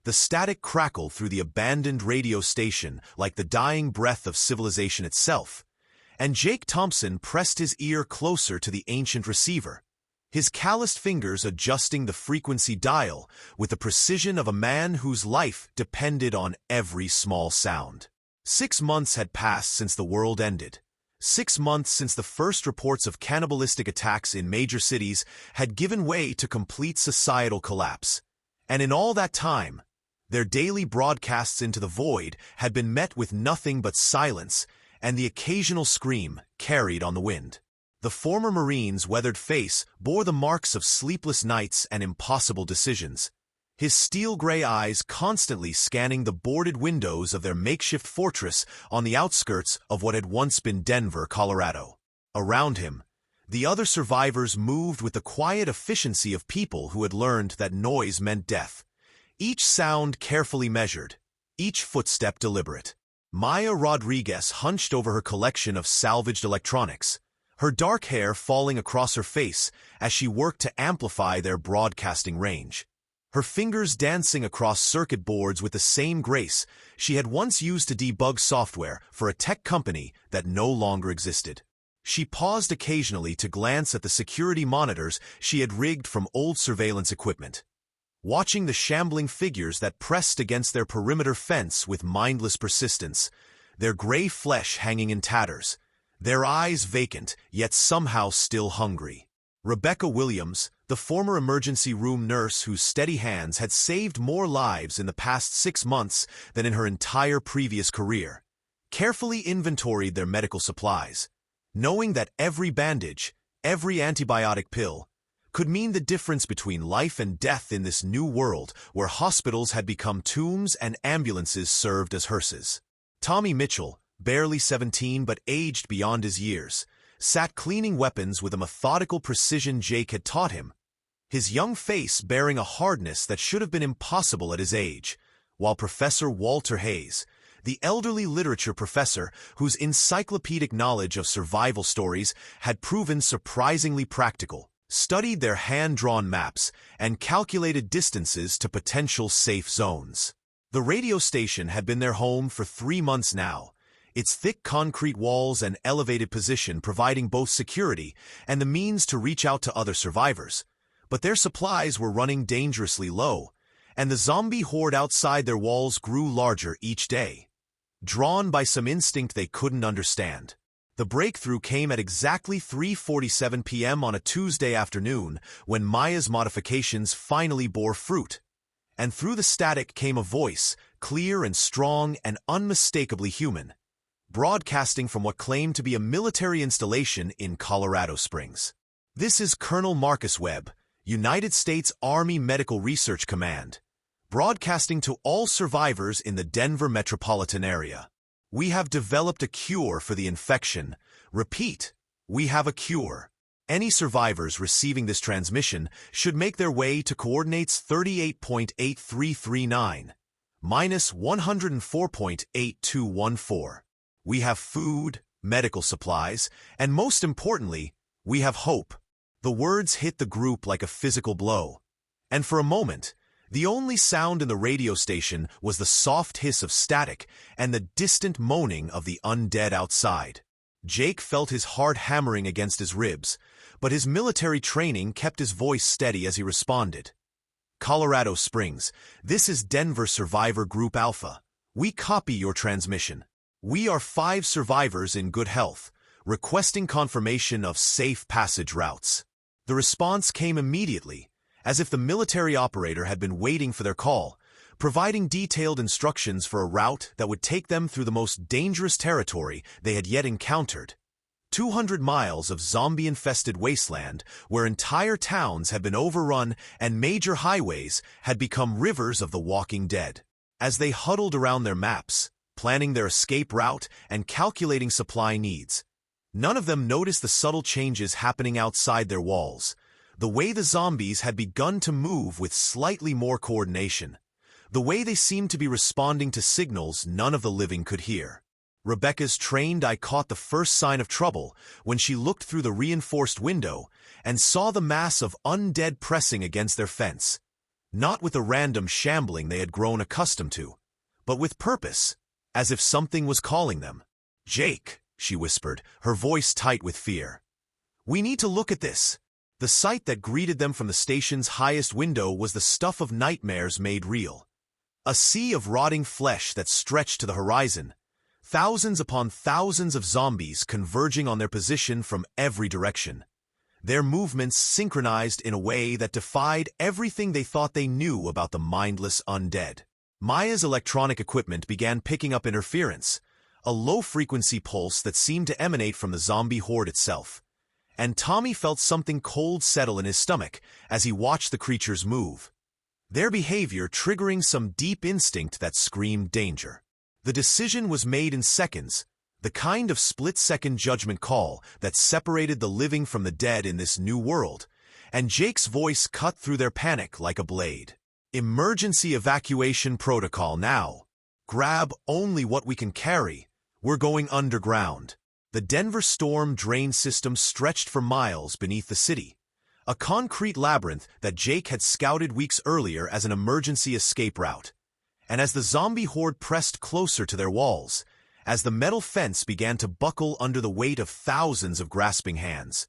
The static crackled through the abandoned radio station like the dying breath of civilization itself, and Jake Thompson pressed his ear closer to the ancient receiver, his calloused fingers adjusting the frequency dial with the precision of a man whose life depended on every small sound. 6 months had passed since the world ended. 6 months since the first reports of cannibalistic attacks in major cities had given way to complete societal collapse. And in all that time, their daily broadcasts into the void had been met with nothing but silence and the occasional scream carried on the wind. The former Marine's weathered face bore the marks of sleepless nights and impossible decisions, his steel-gray eyes constantly scanning the boarded windows of their makeshift fortress on the outskirts of what had once been Denver, Colorado. Around him, the other survivors moved with the quiet efficiency of people who had learned that noise meant death. Each sound carefully measured, each footstep deliberate. Maya Rodriguez hunched over her collection of salvaged electronics, her dark hair falling across her face as she worked to amplify their broadcasting range. Her fingers dancing across circuit boards with the same grace she had once used to debug software for a tech company that no longer existed. She paused occasionally to glance at the security monitors she had rigged from old surveillance equipment, watching the shambling figures that pressed against their perimeter fence with mindless persistence, their gray flesh hanging in tatters, their eyes vacant yet somehow still hungry. Rebecca Williams, the former emergency room nurse whose steady hands had saved more lives in the past 6 months than in her entire previous career, carefully inventoried their medical supplies, knowing that every bandage, every antibiotic pill, could mean the difference between life and death in this new world where hospitals had become tombs and ambulances served as hearses. Tommy Mitchell, barely 17 but aged beyond his years, sat cleaning weapons with a methodical precision Jake had taught him, his young face bearing a hardness that should have been impossible at his age, while Professor Walter Hayes, the elderly literature professor whose encyclopedic knowledge of survival stories had proven surprisingly practical, studied their hand-drawn maps and calculated distances to potential safe zones. The radio station had been their home for 3 months now, its thick concrete walls and elevated position providing both security and the means to reach out to other survivors. But their supplies were running dangerously low, and the zombie horde outside their walls grew larger each day, drawn by some instinct they couldn't understand. The breakthrough came at exactly 3:47 p.m. on a Tuesday afternoon when Maya's modifications finally bore fruit, and through the static came a voice, clear and strong and unmistakably human, broadcasting from what claimed to be a military installation in Colorado Springs. "This is Colonel Marcus Webb, United States Army Medical Research Command, broadcasting to all survivors in the Denver metropolitan area. We have developed a cure for the infection. Repeat, we have a cure. Any survivors receiving this transmission should make their way to coordinates 38.8339, minus 104.8214. We have food, medical supplies, and most importantly, we have hope." The words hit the group like a physical blow, and for a moment, the only sound in the radio station was the soft hiss of static and the distant moaning of the undead outside. Jake felt his heart hammering against his ribs, but his military training kept his voice steady as he responded. "Colorado Springs, this is Denver Survivor Group Alpha. We copy your transmission. We are 5 survivors in good health, requesting confirmation of safe passage routes." The response came immediately, as if the military operator had been waiting for their call, providing detailed instructions for a route that would take them through the most dangerous territory they had yet encountered. 200 miles of zombie-infested wasteland where entire towns had been overrun and major highways had become rivers of the walking dead. As they huddled around their maps, planning their escape route and calculating supply needs, none of them noticed the subtle changes happening outside their walls, the way the zombies had begun to move with slightly more coordination, the way they seemed to be responding to signals none of the living could hear. Rebecca's trained eye caught the first sign of trouble when she looked through the reinforced window and saw the mass of undead pressing against their fence, not with the random shambling they had grown accustomed to, but with purpose, as if something was calling them. "Jake," she whispered, her voice tight with fear. "We need to look at this." The sight that greeted them from the station's highest window was the stuff of nightmares made real. A sea of rotting flesh that stretched to the horizon, thousands upon thousands of zombies converging on their position from every direction, their movements synchronized in a way that defied everything they thought they knew about the mindless undead. Maya's electronic equipment began picking up interference, a low-frequency pulse that seemed to emanate from the zombie horde itself. And Tommy felt something cold settle in his stomach as he watched the creatures move, their behavior triggering some deep instinct that screamed danger. The decision was made in seconds, the kind of split-second judgment call that separated the living from the dead in this new world, and Jake's voice cut through their panic like a blade. "Emergency evacuation protocol now. Grab only what we can carry. We're going underground." The Denver storm drain system stretched for miles beneath the city, a concrete labyrinth that Jake had scouted weeks earlier as an emergency escape route. And as the zombie horde pressed closer to their walls, as the metal fence began to buckle under the weight of thousands of grasping hands,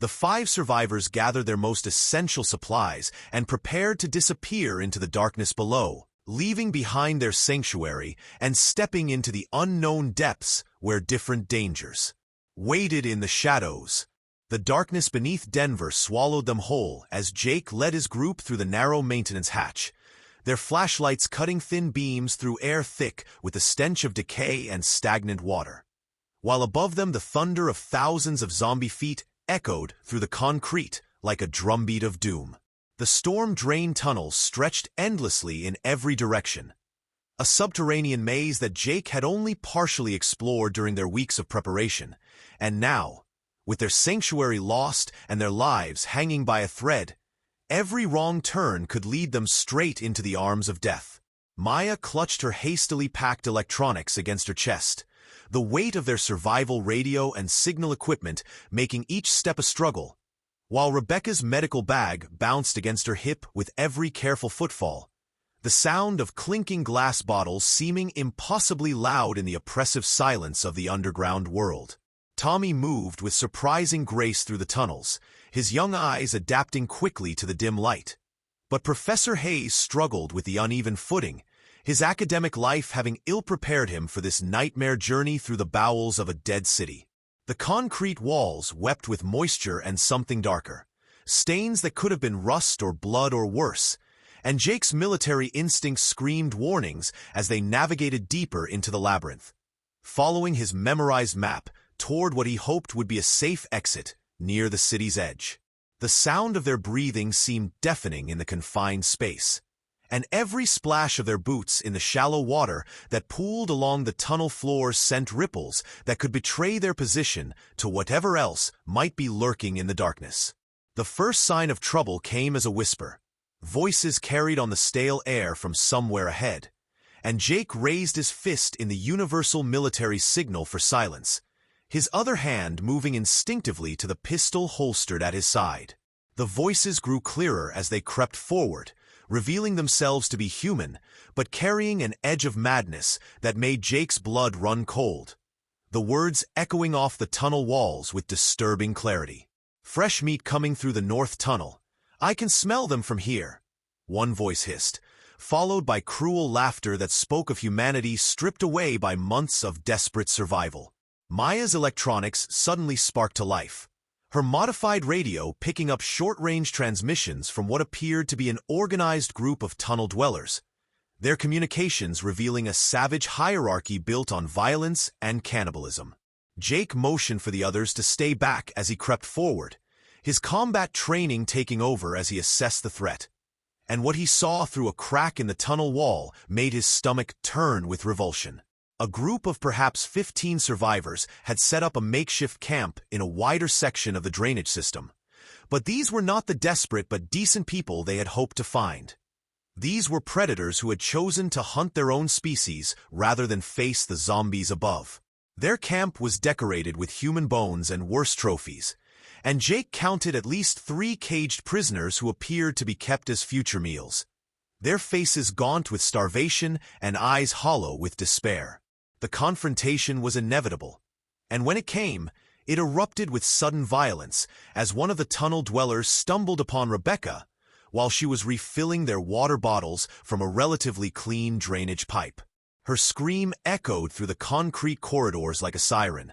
the 5 survivors gathered their most essential supplies and prepared to disappear into the darkness below, leaving behind their sanctuary and stepping into the unknown depths where different dangers waited in the shadows. The darkness beneath Denver swallowed them whole as Jake led his group through the narrow maintenance hatch, their flashlights cutting thin beams through air thick with the stench of decay and stagnant water. While above them the thunder of thousands of zombie feet echoed through the concrete like a drumbeat of doom. The storm-drained tunnels stretched endlessly in every direction, a subterranean maze that Jake had only partially explored during their weeks of preparation, and now, with their sanctuary lost and their lives hanging by a thread, every wrong turn could lead them straight into the arms of death. Maya clutched her hastily packed electronics against her chest, the weight of their survival radio and signal equipment making each step a struggle, while Rebecca's medical bag bounced against her hip with every careful footfall, the sound of clinking glass bottles seeming impossibly loud in the oppressive silence of the underground world. Tommy moved with surprising grace through the tunnels, his young eyes adapting quickly to the dim light. But Professor Hayes struggled with the uneven footing, his academic life having ill-prepared him for this nightmare journey through the bowels of a dead city. The concrete walls wept with moisture and something darker, stains that could have been rust or blood or worse, and Jake's military instincts screamed warnings as they navigated deeper into the labyrinth, following his memorized map toward what he hoped would be a safe exit near the city's edge. The sound of their breathing seemed deafening in the confined space, and every splash of their boots in the shallow water that pooled along the tunnel floors sent ripples that could betray their position to whatever else might be lurking in the darkness. The first sign of trouble came as a whisper, voices carried on the stale air from somewhere ahead, and Jake raised his fist in the universal military signal for silence, his other hand moving instinctively to the pistol holstered at his side. The voices grew clearer as they crept forward, revealing themselves to be human, but carrying an edge of madness that made Jake's blood run cold, the words echoing off the tunnel walls with disturbing clarity. "Fresh meat coming through the north tunnel. I can smell them from here," one voice hissed, followed by cruel laughter that spoke of humanity stripped away by months of desperate survival. Maya's electronics suddenly sparked to life, her modified radio picking up short-range transmissions from what appeared to be an organized group of tunnel dwellers, their communications revealing a savage hierarchy built on violence and cannibalism. Jake motioned for the others to stay back as he crept forward, his combat training taking over as he assessed the threat. And what he saw through a crack in the tunnel wall made his stomach turn with revulsion. A group of perhaps 15 survivors had set up a makeshift camp in a wider section of the drainage system. But these were not the desperate but decent people they had hoped to find. These were predators who had chosen to hunt their own species rather than face the zombies above. Their camp was decorated with human bones and worse trophies, and Jake counted at least 3 caged prisoners who appeared to be kept as future meals. their faces gaunt with starvation and eyes hollow with despair. The confrontation was inevitable, and when it came, it erupted with sudden violence as one of the tunnel dwellers stumbled upon Rebecca while she was refilling their water bottles from a relatively clean drainage pipe. Her scream echoed through the concrete corridors like a siren,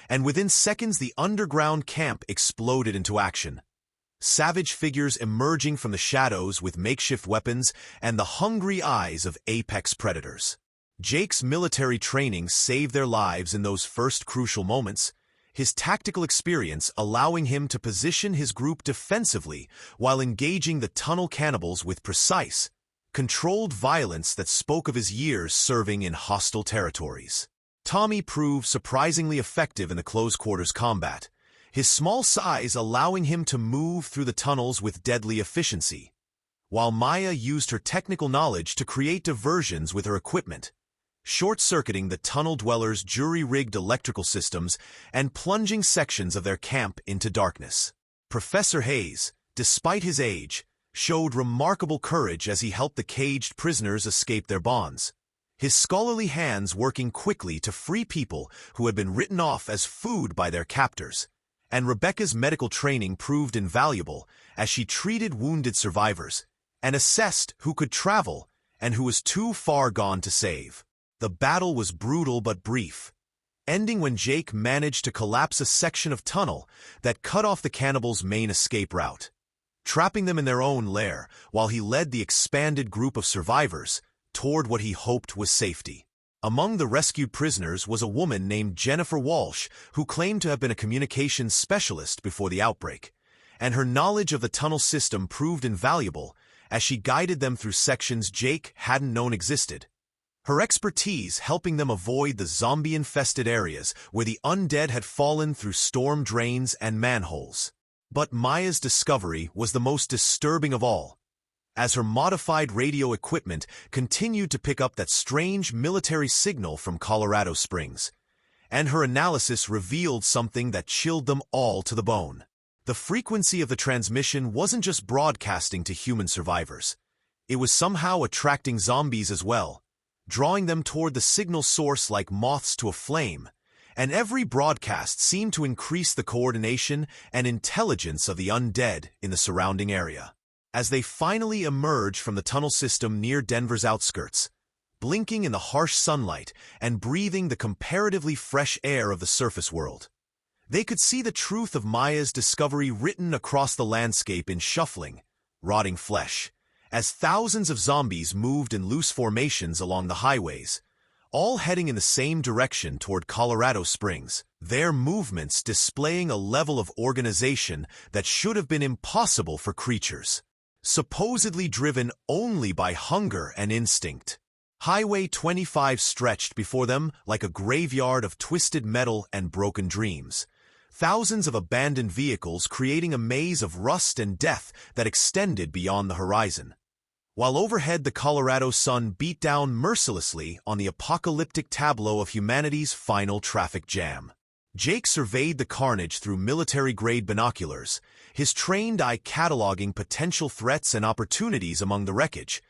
and within seconds the underground camp exploded into action. Savage figures emerging from the shadows with makeshift weapons and the hungry eyes of apex predators. Jake's military training saved their lives in those first crucial moments, his tactical experience allowing him to position his group defensively while engaging the tunnel cannibals with precise, controlled violence that spoke of his years serving in hostile territories. Tommy proved surprisingly effective in the close-quarters combat, his small size allowing him to move through the tunnels with deadly efficiency, while Maya used her technical knowledge to create diversions with her equipment, short-circuiting the tunnel dwellers' jury-rigged electrical systems and plunging sections of their camp into darkness. Professor Hayes, despite his age, showed remarkable courage as he helped the caged prisoners escape their bonds, his scholarly hands working quickly to free people who had been written off as food by their captors. And Rebecca's medical training proved invaluable as she treated wounded survivors and assessed who could travel and who was too far gone to save. The battle was brutal but brief, ending when Jake managed to collapse a section of tunnel that cut off the cannibals' main escape route, trapping them in their own lair while he led the expanded group of survivors toward what he hoped was safety. Among the rescued prisoners was a woman named Jennifer Walsh who claimed to have been a communications specialist before the outbreak, and her knowledge of the tunnel system proved invaluable as she guided them through sections Jake hadn't known existed, her expertise helping them avoid the zombie-infested areas where the undead had fallen through storm drains and manholes. But Maya's discovery was the most disturbing of all, as her modified radio equipment continued to pick up that strange military signal from Colorado Springs, and her analysis revealed something that chilled them all to the bone. The frequency of the transmission wasn't just broadcasting to human survivors. It was somehow attracting zombies as well, drawing them toward the signal source like moths to a flame, and every broadcast seemed to increase the coordination and intelligence of the undead in the surrounding area. As they finally emerged from the tunnel system near Denver's outskirts, blinking in the harsh sunlight and breathing the comparatively fresh air of the surface world, they could see the truth of Maya's discovery written across the landscape in shuffling, rotting flesh, as thousands of zombies moved in loose formations along the highways, all heading in the same direction toward Colorado Springs, their movements displaying a level of organization that should have been impossible for creatures supposedly driven only by hunger and instinct. Highway 25 stretched before them like a graveyard of twisted metal and broken dreams, thousands of abandoned vehicles creating a maze of rust and death that extended beyond the horizon, while overhead the Colorado sun beat down mercilessly on the apocalyptic tableau of humanity's final traffic jam. Jake surveyed the carnage through military-grade binoculars, his trained eye cataloging potential threats and opportunities among the wreckage,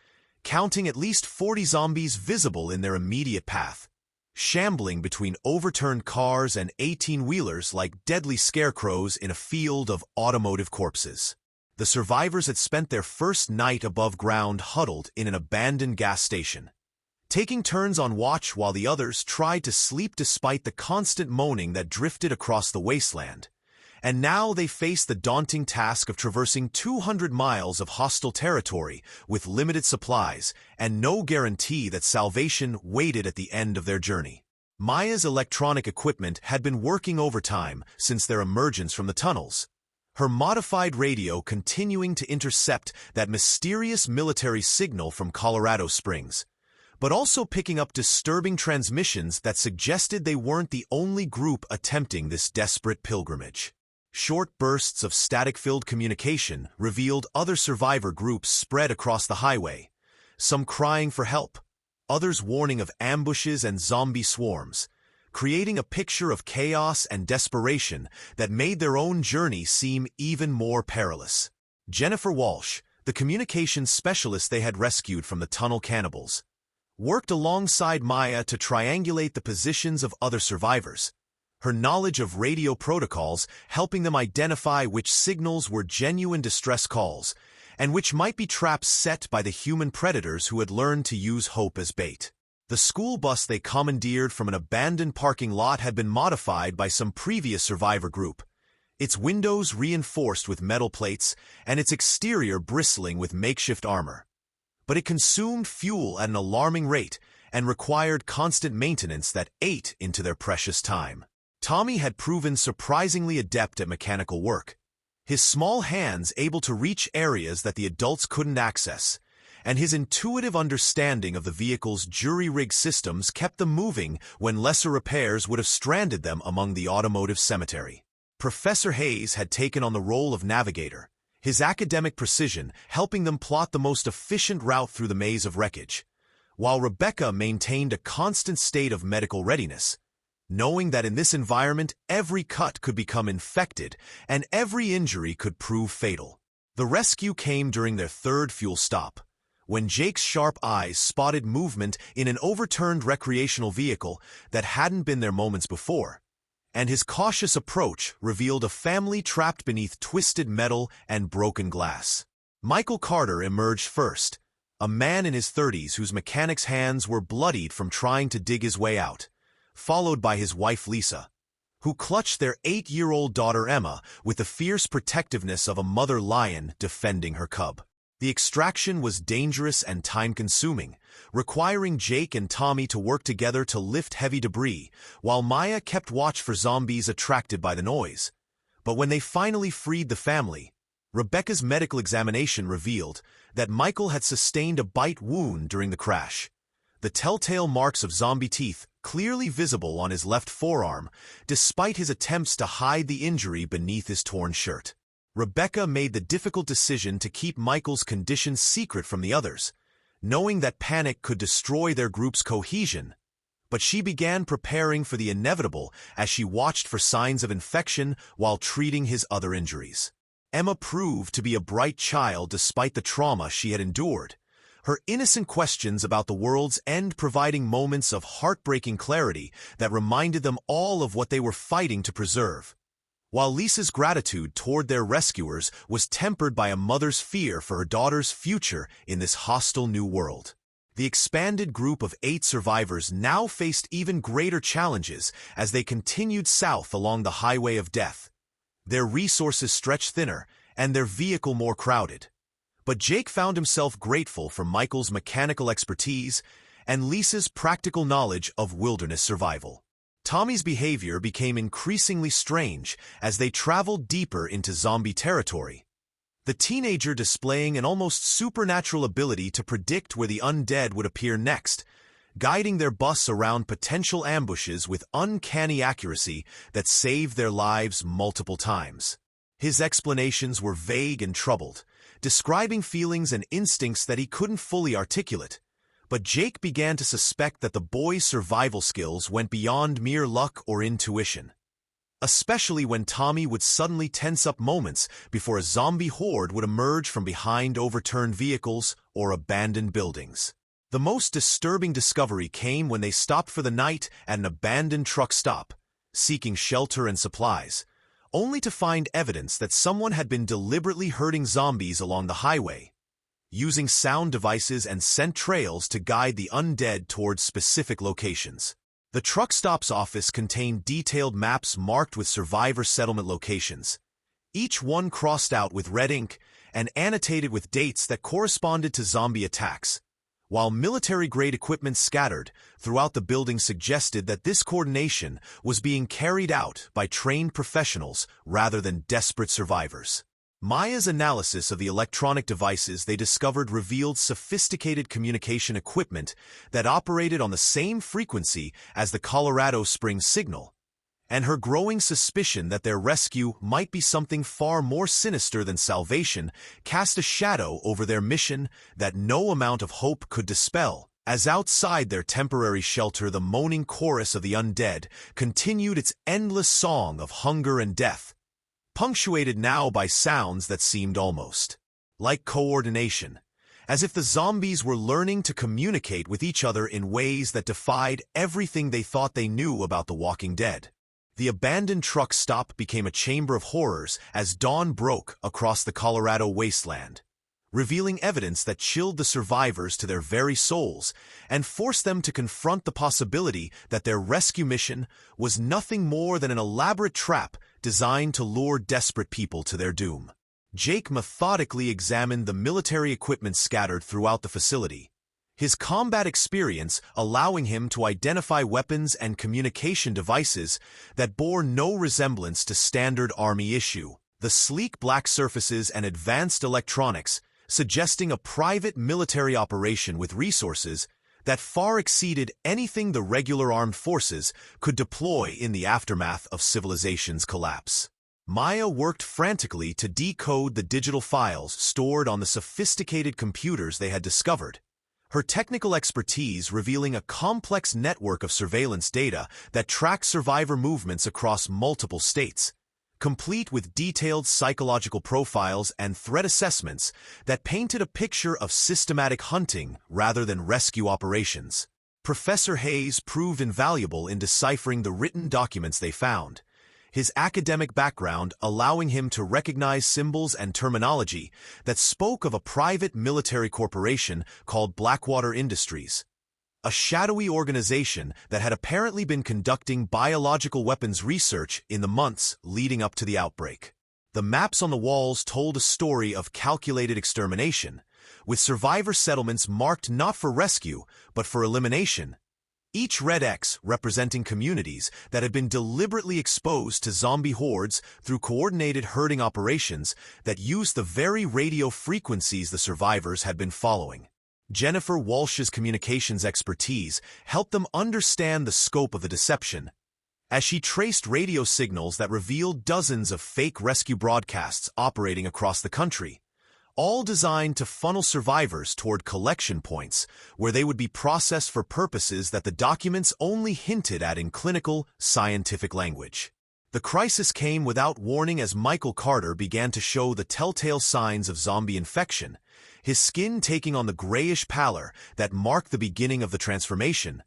counting at least 40 zombies visible in their immediate path, shambling between overturned cars and 18-wheelers like deadly scarecrows in a field of automotive corpses. The survivors had spent their first night above ground huddled in an abandoned gas station, taking turns on watch while the others tried to sleep despite the constant moaning that drifted across the wasteland. And now they faced the daunting task of traversing 200 miles of hostile territory with limited supplies and no guarantee that salvation waited at the end of their journey. Maya's electronic equipment had been working overtime since their emergence from the tunnels, her modified radio continuing to intercept that mysterious military signal from Colorado Springs, but also picking up disturbing transmissions that suggested they weren't the only group attempting this desperate pilgrimage. Short bursts of static-filled communication revealed other survivor groups spread across the highway, some crying for help, others warning of ambushes and zombie swarms, creating a picture of chaos and desperation that made their own journey seem even more perilous. Jennifer Walsh, the communications specialist they had rescued from the tunnel cannibals, worked alongside Maya to triangulate the positions of other survivors, her knowledge of radio protocols helping them identify which signals were genuine distress calls and which might be traps set by the human predators who had learned to use hope as bait. The school bus they commandeered from an abandoned parking lot had been modified by some previous survivor group, its windows reinforced with metal plates and its exterior bristling with makeshift armor. But it consumed fuel at an alarming rate and required constant maintenance that ate into their precious time. Tommy had proven surprisingly adept at mechanical work, his small hands able to reach areas that the adults couldn't access, and his intuitive understanding of the vehicle's jury-rig systems kept them moving when lesser repairs would have stranded them among the automotive cemetery. Professor Hayes had taken on the role of navigator, his academic precision helping them plot the most efficient route through the maze of wreckage, while Rebecca maintained a constant state of medical readiness, knowing that in this environment every cut could become infected and every injury could prove fatal. The rescue came during their third fuel stop, when Jake's sharp eyes spotted movement in an overturned recreational vehicle that hadn't been there moments before, and his cautious approach revealed a family trapped beneath twisted metal and broken glass. Michael Carter emerged first, a man in his 30s whose mechanic's hands were bloodied from trying to dig his way out, followed by his wife Lisa, who clutched their 8-year-old daughter Emma with the fierce protectiveness of a mother lion defending her cub. The extraction was dangerous and time-consuming, requiring Jake and Tommy to work together to lift heavy debris, while Maya kept watch for zombies attracted by the noise. But when they finally freed the family, Rebecca's medical examination revealed that Michael had sustained a bite wound during the crash, the telltale marks of zombie teeth clearly visible on his left forearm, despite his attempts to hide the injury beneath his torn shirt. Rebecca made the difficult decision to keep Michael's condition secret from the others, knowing that panic could destroy their group's cohesion, but she began preparing for the inevitable as she watched for signs of infection while treating his other injuries. Emma proved to be a bright child despite the trauma she had endured, her innocent questions about the world's end providing moments of heartbreaking clarity that reminded them all of what they were fighting to preserve, while Lisa's gratitude toward their rescuers was tempered by a mother's fear for her daughter's future in this hostile new world. The expanded group of 8 survivors now faced even greater challenges as they continued south along the highway of death, their resources stretched thinner and their vehicle more crowded. But Jake found himself grateful for Michael's mechanical expertise and Lisa's practical knowledge of wilderness survival. Tommy's behavior became increasingly strange as they traveled deeper into zombie territory, the teenager displaying an almost supernatural ability to predict where the undead would appear next, guiding their bus around potential ambushes with uncanny accuracy that saved their lives multiple times. His explanations were vague and troubled, describing feelings and instincts that he couldn't fully articulate, but Jake began to suspect that the boy's survival skills went beyond mere luck or intuition, especially when Tommy would suddenly tense up moments before a zombie horde would emerge from behind overturned vehicles or abandoned buildings. The most disturbing discovery came when they stopped for the night at an abandoned truck stop, seeking shelter and supplies, only to find evidence that someone had been deliberately herding zombies along the highway, using sound devices and scent trails to guide the undead towards specific locations. The truck stop's office contained detailed maps marked with survivor settlement locations, each one crossed out with red ink and annotated with dates that corresponded to zombie attacks, while military-grade equipment scattered throughout the building suggested that this coordination was being carried out by trained professionals rather than desperate survivors. Maya's analysis of the electronic devices they discovered revealed sophisticated communication equipment that operated on the same frequency as the Colorado Springs signal, and her growing suspicion that their rescue might be something far more sinister than salvation cast a shadow over their mission that no amount of hope could dispel, as outside their temporary shelter the moaning chorus of the undead continued its endless song of hunger and death, punctuated now by sounds that seemed almost like coordination, as if the zombies were learning to communicate with each other in ways that defied everything they thought they knew about The Walking Dead. The abandoned truck stop became a chamber of horrors as dawn broke across the Colorado wasteland, revealing evidence that chilled the survivors to their very souls and forced them to confront the possibility that their rescue mission was nothing more than an elaborate trap designed to lure desperate people to their doom. Jake methodically examined the military equipment scattered throughout the facility, his combat experience allowing him to identify weapons and communication devices that bore no resemblance to standard Army issue. The sleek black surfaces and advanced electronics suggesting a private military operation with resources that far exceeded anything the regular armed forces could deploy in the aftermath of civilization's collapse. Maya worked frantically to decode the digital files stored on the sophisticated computers they had discovered, her technical expertise revealing a complex network of surveillance data that tracked survivor movements across multiple states, complete with detailed psychological profiles and threat assessments that painted a picture of systematic hunting rather than rescue operations. Professor Hayes proved invaluable in deciphering the written documents they found, his academic background allowing him to recognize symbols and terminology that spoke of a private military corporation called Blackwater Industries, a shadowy organization that had apparently been conducting biological weapons research in the months leading up to the outbreak. The maps on the walls told a story of calculated extermination, with survivor settlements marked not for rescue, but for elimination, each red X representing communities that had been deliberately exposed to zombie hordes through coordinated herding operations that used the very radio frequencies the survivors had been following. Jennifer Walsh's communications expertise helped them understand the scope of the deception, as she traced radio signals that revealed dozens of fake rescue broadcasts operating across the country, all designed to funnel survivors toward collection points where they would be processed for purposes that the documents only hinted at in clinical, scientific language. The crisis came without warning as Michael Carter began to show the telltale signs of zombie infection, his skin taking on the grayish pallor that marked the beginning of the transformation.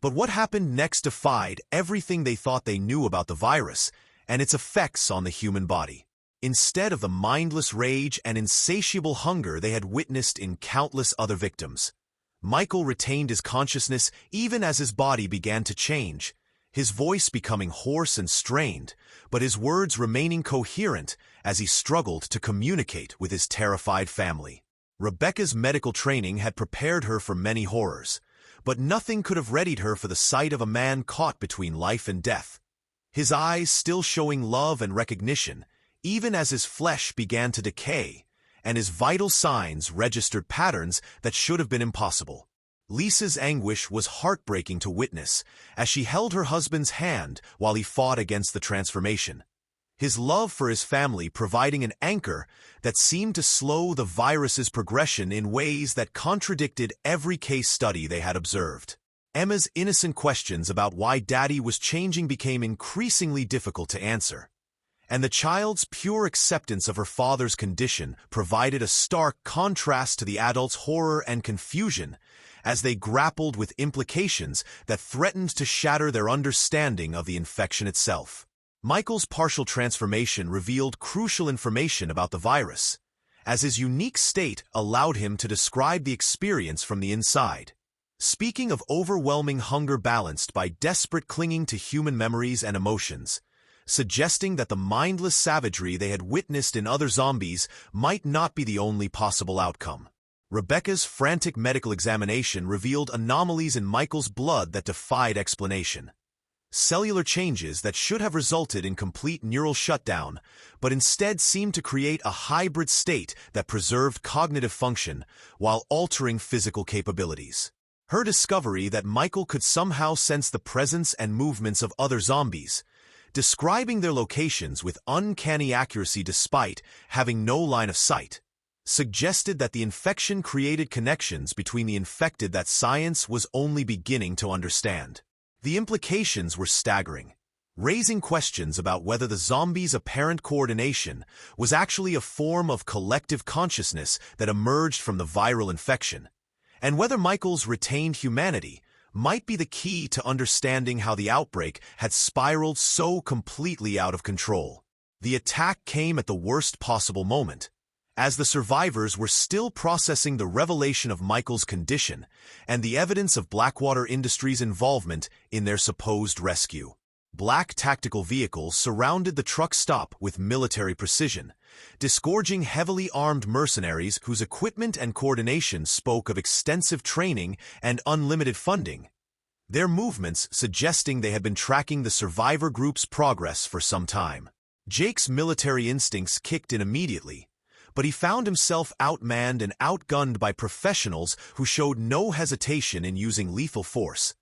But what happened next defied everything they thought they knew about the virus and its effects on the human body. Instead of the mindless rage and insatiable hunger they had witnessed in countless other victims, Michael retained his consciousness even as his body began to change, his voice becoming hoarse and strained, but his words remaining coherent as he struggled to communicate with his terrified family. Rebecca's medical training had prepared her for many horrors, but nothing could have readied her for the sight of a man caught between life and death, his eyes still showing love and recognition, even as his flesh began to decay, and his vital signs registered patterns that should have been impossible. Lisa's anguish was heartbreaking to witness as she held her husband's hand while he fought against the transformation, his love for his family providing an anchor that seemed to slow the virus's progression in ways that contradicted every case study they had observed. Emma's innocent questions about why Daddy was changing became increasingly difficult to answer, and the child's pure acceptance of her father's condition provided a stark contrast to the adult's horror and confusion as they grappled with implications that threatened to shatter their understanding of the infection itself. Michael's partial transformation revealed crucial information about the virus, as his unique state allowed him to describe the experience from the inside, speaking of overwhelming hunger balanced by desperate clinging to human memories and emotions, suggesting that the mindless savagery they had witnessed in other zombies might not be the only possible outcome. Rebecca's frantic medical examination revealed anomalies in Michael's blood that defied explanation. Cellular changes that should have resulted in complete neural shutdown, but instead seemed to create a hybrid state that preserved cognitive function while altering physical capabilities. Her discovery that Michael could somehow sense the presence and movements of other zombies, describing their locations with uncanny accuracy despite having no line of sight, suggested that the infection created connections between the infected that science was only beginning to understand. The implications were staggering. raising questions about whether the zombies' apparent coordination was actually a form of collective consciousness that emerged from the viral infection, and whether Michael's retained humanity might be the key to understanding how the outbreak had spiraled so completely out of control. The attack came at the worst possible moment, as the survivors were still processing the revelation of Michael's condition and the evidence of Blackwater Industries' involvement in their supposed rescue. Black tactical vehicles surrounded the truck stop with military precision, disgorging heavily armed mercenaries whose equipment and coordination spoke of extensive training and unlimited funding, their movements suggesting they had been tracking the survivor group's progress for some time. Jake's military instincts kicked in immediately, but he found himself outmanned and outgunned by professionals who showed no hesitation in using lethal force,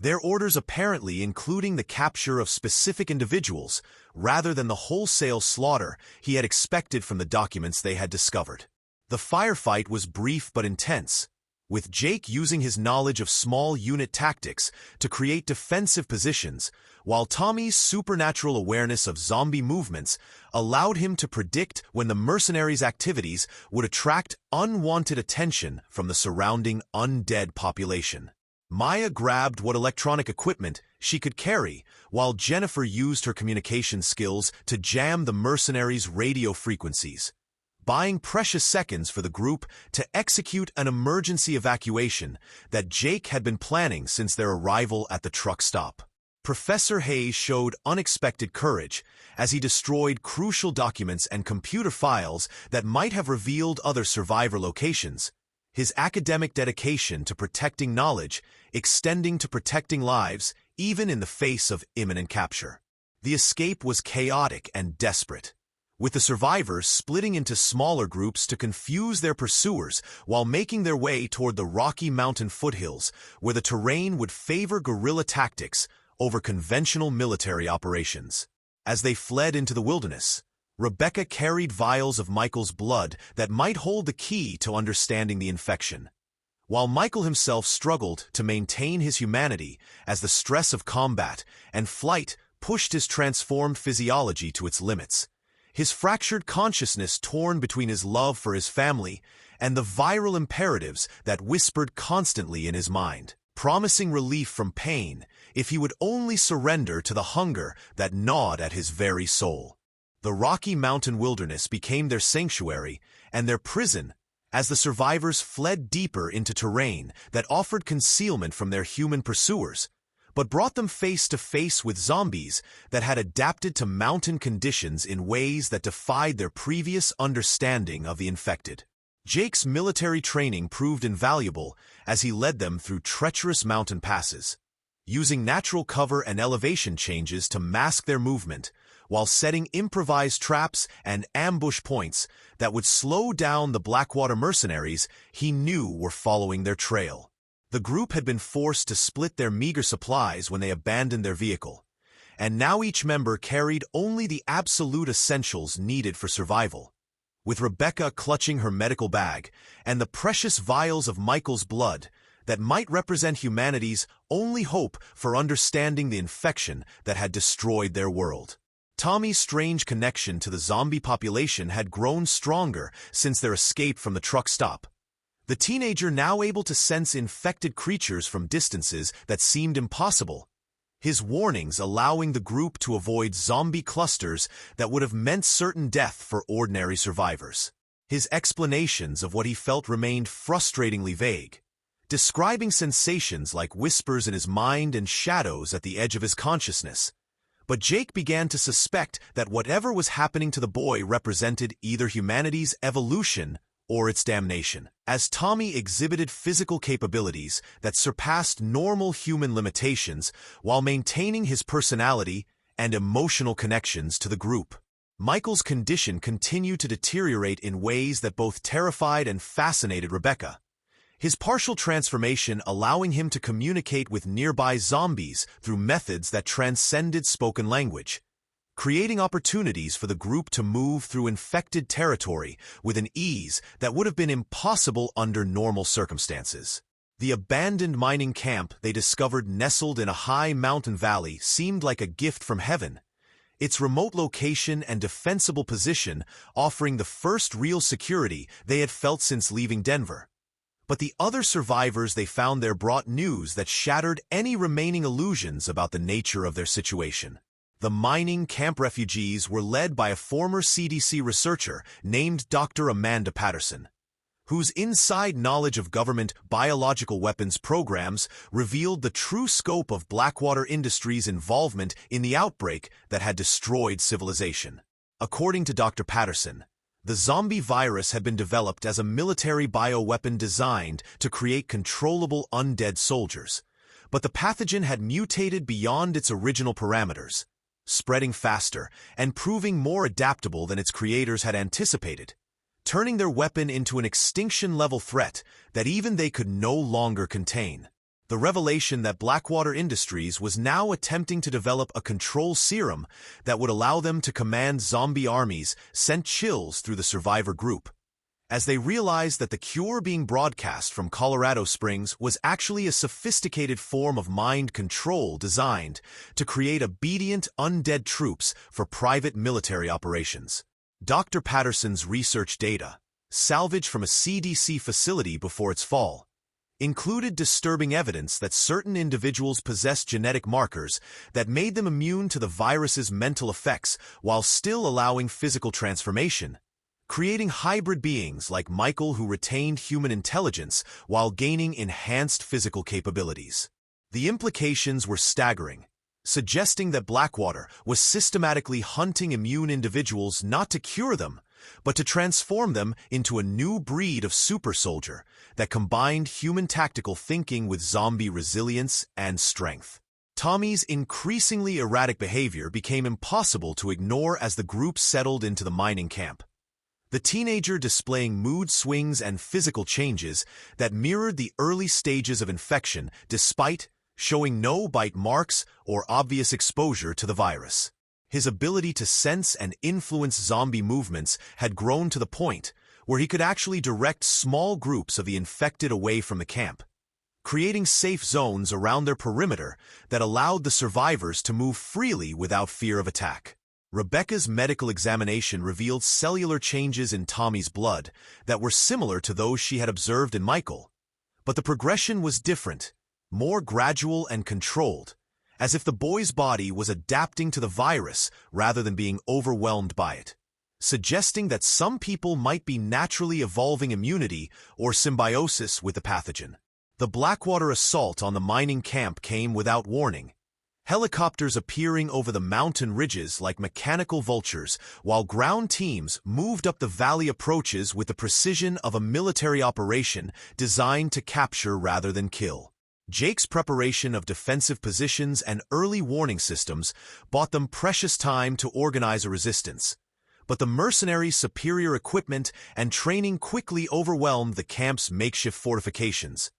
their orders apparently including the capture of specific individuals rather than the wholesale slaughter he had expected from the documents they had discovered. The firefight was brief but intense, with Jake using his knowledge of small unit tactics to create defensive positions, while Tommy's supernatural awareness of zombie movements allowed him to predict when the mercenaries' activities would attract unwanted attention from the surrounding undead population. Maya grabbed what electronic equipment she could carry, while Jennifer used her communication skills to jam the mercenaries' radio frequencies, buying precious seconds for the group to execute an emergency evacuation that Jake had been planning since their arrival at the truck stop. Professor Hayes showed unexpected courage as he destroyed crucial documents and computer files that might have revealed other survivor locations, his academic dedication to protecting knowledge extending to protecting lives even in the face of imminent capture. The escape was chaotic and desperate, with the survivors splitting into smaller groups to confuse their pursuers while making their way toward the Rocky Mountain foothills where the terrain would favor guerrilla tactics over conventional military operations. As they fled into the wilderness, Rebecca carried vials of Michael's blood that might hold the key to understanding the infection, while Michael himself struggled to maintain his humanity as the stress of combat and flight pushed his transformed physiology to its limits, his fractured consciousness torn between his love for his family and the viral imperatives that whispered constantly in his mind, promising relief from pain if he would only surrender to the hunger that gnawed at his very soul. The Rocky Mountain wilderness became their sanctuary and their prison as the survivors fled deeper into terrain that offered concealment from their human pursuers, but brought them face to face with zombies that had adapted to mountain conditions in ways that defied their previous understanding of the infected. Jake's military training proved invaluable as he led them through treacherous mountain passes, using natural cover and elevation changes to mask their movement, while setting improvised traps and ambush points that would slow down the Blackwater mercenaries he knew were following their trail. The group had been forced to split their meager supplies when they abandoned their vehicle, and now each member carried only the absolute essentials needed for survival. With Rebecca clutching her medical bag and the precious vials of Michael's blood that might represent humanity's only hope for understanding the infection that had destroyed their world. Tommy's strange connection to the zombie population had grown stronger since their escape from the truck stop, the teenager now able to sense infected creatures from distances that seemed impossible, his warnings allowing the group to avoid zombie clusters that would have meant certain death for ordinary survivors. His explanations of what he felt remained frustratingly vague, describing sensations like whispers in his mind and shadows at the edge of his consciousness. But Jake began to suspect that whatever was happening to the boy represented either humanity's evolution or its damnation, as Tommy exhibited physical capabilities that surpassed normal human limitations while maintaining his personality and emotional connections to the group. Michael's condition continued to deteriorate in ways that both terrified and fascinated Rebecca, his partial transformation allowing him to communicate with nearby zombies through methods that transcended spoken language, creating opportunities for the group to move through infected territory with an ease that would have been impossible under normal circumstances. The abandoned mining camp they discovered nestled in a high mountain valley seemed like a gift from heaven, its remote location and defensible position offering the first real security they had felt since leaving Denver. But the other survivors they found there brought news that shattered any remaining illusions about the nature of their situation. The mining camp refugees were led by a former CDC researcher named Dr. Amanda Patterson, whose inside knowledge of government biological weapons programs revealed the true scope of Blackwater Industries' involvement in the outbreak that had destroyed civilization. According to Dr. Patterson, the zombie virus had been developed as a military bioweapon designed to create controllable undead soldiers, but the pathogen had mutated beyond its original parameters, spreading faster and proving more adaptable than its creators had anticipated, turning their weapon into an extinction-level threat that even they could no longer contain. The revelation that Blackwater Industries was now attempting to develop a control serum that would allow them to command zombie armies sent chills through the survivor group, as they realized that the cure being broadcast from Colorado Springs was actually a sophisticated form of mind control designed to create obedient undead troops for private military operations. Dr. Patterson's research data, salvaged from a CDC facility before its fall, included disturbing evidence that certain individuals possessed genetic markers that made them immune to the virus's mental effects while still allowing physical transformation, creating hybrid beings like Michael who retained human intelligence while gaining enhanced physical capabilities. The implications were staggering, suggesting that Blackwater was systematically hunting immune individuals not to cure them, but to transform them into a new breed of super soldier that combined human tactical thinking with zombie resilience and strength. Tommy's increasingly erratic behavior became impossible to ignore as the group settled into the mining camp, the teenager displaying mood swings and physical changes that mirrored the early stages of infection despite showing no bite marks or obvious exposure to the virus. His ability to sense and influence zombie movements had grown to the point where he could actually direct small groups of the infected away from the camp, creating safe zones around their perimeter that allowed the survivors to move freely without fear of attack. Rebecca's medical examination revealed cellular changes in Tommy's blood that were similar to those she had observed in Michael, but the progression was different, more gradual and controlled, as if the boy's body was adapting to the virus rather than being overwhelmed by it, suggesting that some people might be naturally evolving immunity or symbiosis with the pathogen. The Blackwater assault on the mining camp came without warning, helicopters appearing over the mountain ridges like mechanical vultures, while ground teams moved up the valley approaches with the precision of a military operation designed to capture rather than kill. Jake's preparation of defensive positions and early warning systems bought them precious time to organize a resistance, but the mercenaries' superior equipment and training quickly overwhelmed the camp's makeshift fortifications,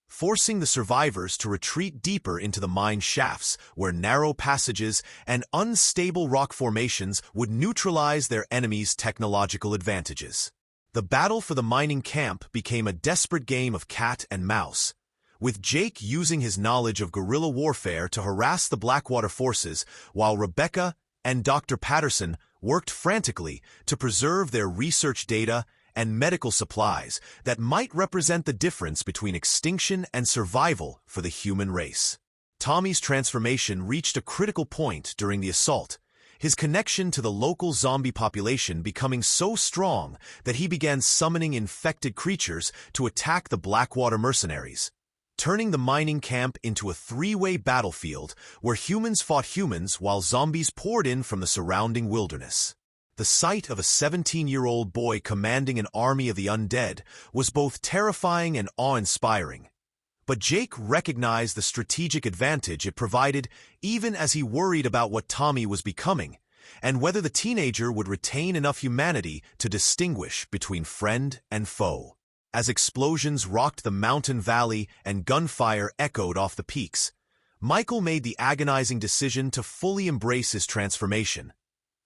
forcing the survivors to retreat deeper into the mine shafts where narrow passages and unstable rock formations would neutralize their enemies' technological advantages. The battle for the mining camp became a desperate game of cat and mouse, with Jake using his knowledge of guerrilla warfare to harass the Blackwater forces while Rebecca and Dr. Patterson worked frantically to preserve their research data and medical supplies that might represent the difference between extinction and survival for the human race. Tommy's transformation reached a critical point during the assault, his connection to the local zombie population becoming so strong that he began summoning infected creatures to attack the Blackwater mercenaries, turning the mining camp into a three-way battlefield where humans fought humans while zombies poured in from the surrounding wilderness. The sight of a 17-year-old boy commanding an army of the undead was both terrifying and awe-inspiring, but Jake recognized the strategic advantage it provided even as he worried about what Tommy was becoming and whether the teenager would retain enough humanity to distinguish between friend and foe. As explosions rocked the mountain valley and gunfire echoed off the peaks, Michael made the agonizing decision to fully embrace his transformation,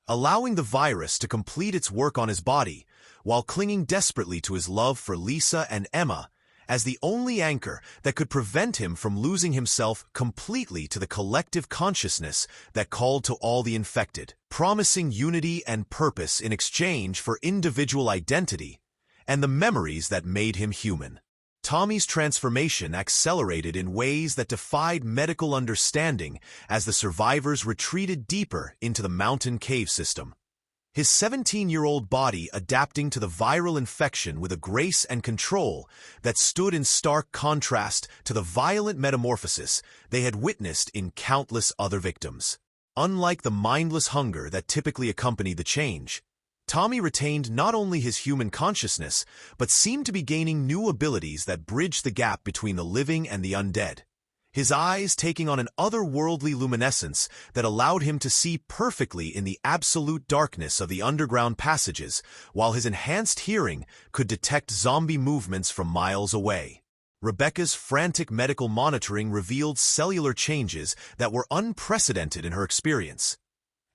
allowing the virus to complete its work on his body while clinging desperately to his love for Lisa and Emma as the only anchor that could prevent him from losing himself completely to the collective consciousness that called to all the infected, promising unity and purpose in exchange for individual identity and the memories that made him human. Tommy's transformation accelerated in ways that defied medical understanding as the survivors retreated deeper into the mountain cave system. His 17-year-old body adapting to the viral infection with a grace and control that stood in stark contrast to the violent metamorphosis they had witnessed in countless other victims. Unlike the mindless hunger that typically accompanied the change, Tommy retained not only his human consciousness, but seemed to be gaining new abilities that bridged the gap between the living and the undead. His eyes taking on an otherworldly luminescence that allowed him to see perfectly in the absolute darkness of the underground passages, while his enhanced hearing could detect zombie movements from miles away. Rebecca's frantic medical monitoring revealed cellular changes that were unprecedented in her experience.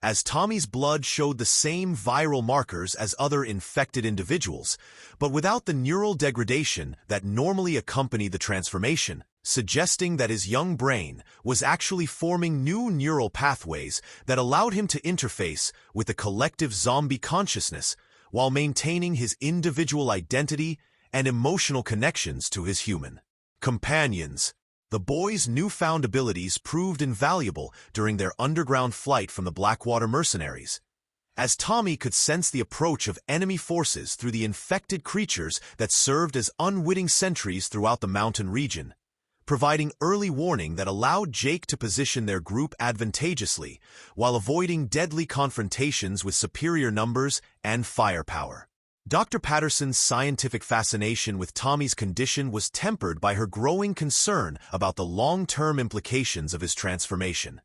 As Tommy's blood showed the same viral markers as other infected individuals, but without the neural degradation that normally accompanied the transformation, suggesting that his young brain was actually forming new neural pathways that allowed him to interface with the collective zombie consciousness while maintaining his individual identity and emotional connections to his human companions. The boys' newfound abilities proved invaluable during their underground flight from the Blackwater mercenaries, as Tommy could sense the approach of enemy forces through the infected creatures that served as unwitting sentries throughout the mountain region, providing early warning that allowed Jake to position their group advantageously while avoiding deadly confrontations with superior numbers and firepower. Dr. Patterson's scientific fascination with Tommy's condition was tempered by her growing concern about the long-term implications of his transformation,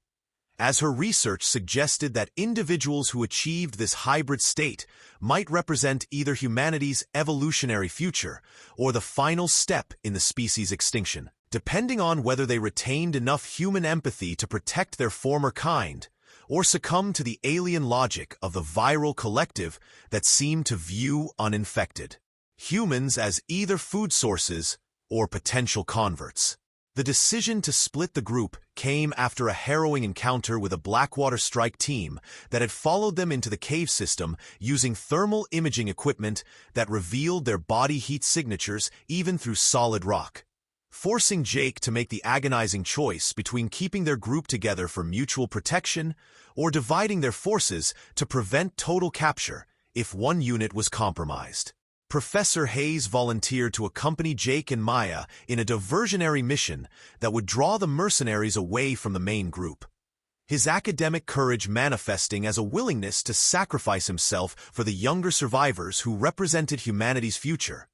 as her research suggested that individuals who achieved this hybrid state might represent either humanity's evolutionary future or the final step in the species' extinction, depending on whether they retained enough human empathy to protect their former kind or succumb to the alien logic of the viral collective that seemed to view uninfected humans as either food sources or potential converts. The decision to split the group came after a harrowing encounter with a Blackwater strike team that had followed them into the cave system using thermal imaging equipment that revealed their body heat signatures even through solid rock, forcing Jake to make the agonizing choice between keeping their group together for mutual protection or dividing their forces to prevent total capture if one unit was compromised. Professor Hayes volunteered to accompany Jake and Maya in a diversionary mission that would draw the mercenaries away from the main group, his academic courage manifesting as a willingness to sacrifice himself for the younger survivors who represented humanity's future,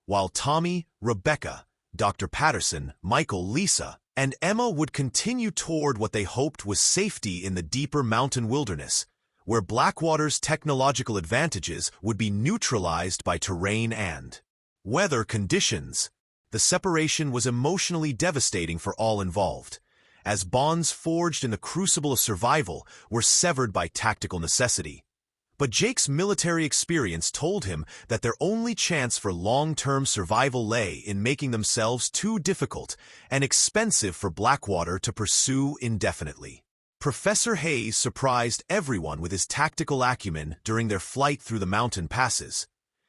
while Tommy, Rebecca, Dr. Patterson, Michael, Lisa, and Emma would continue toward what they hoped was safety in the deeper mountain wilderness, where Blackwater's technological advantages would be neutralized by terrain and weather conditions. The separation was emotionally devastating for all involved, as bonds forged in the crucible of survival were severed by tactical necessity. But Jake's military experience told him that their only chance for long-term survival lay in making themselves too difficult and expensive for Blackwater to pursue indefinitely. Professor Hayes surprised everyone with his tactical acumen during their flight through the mountain passes,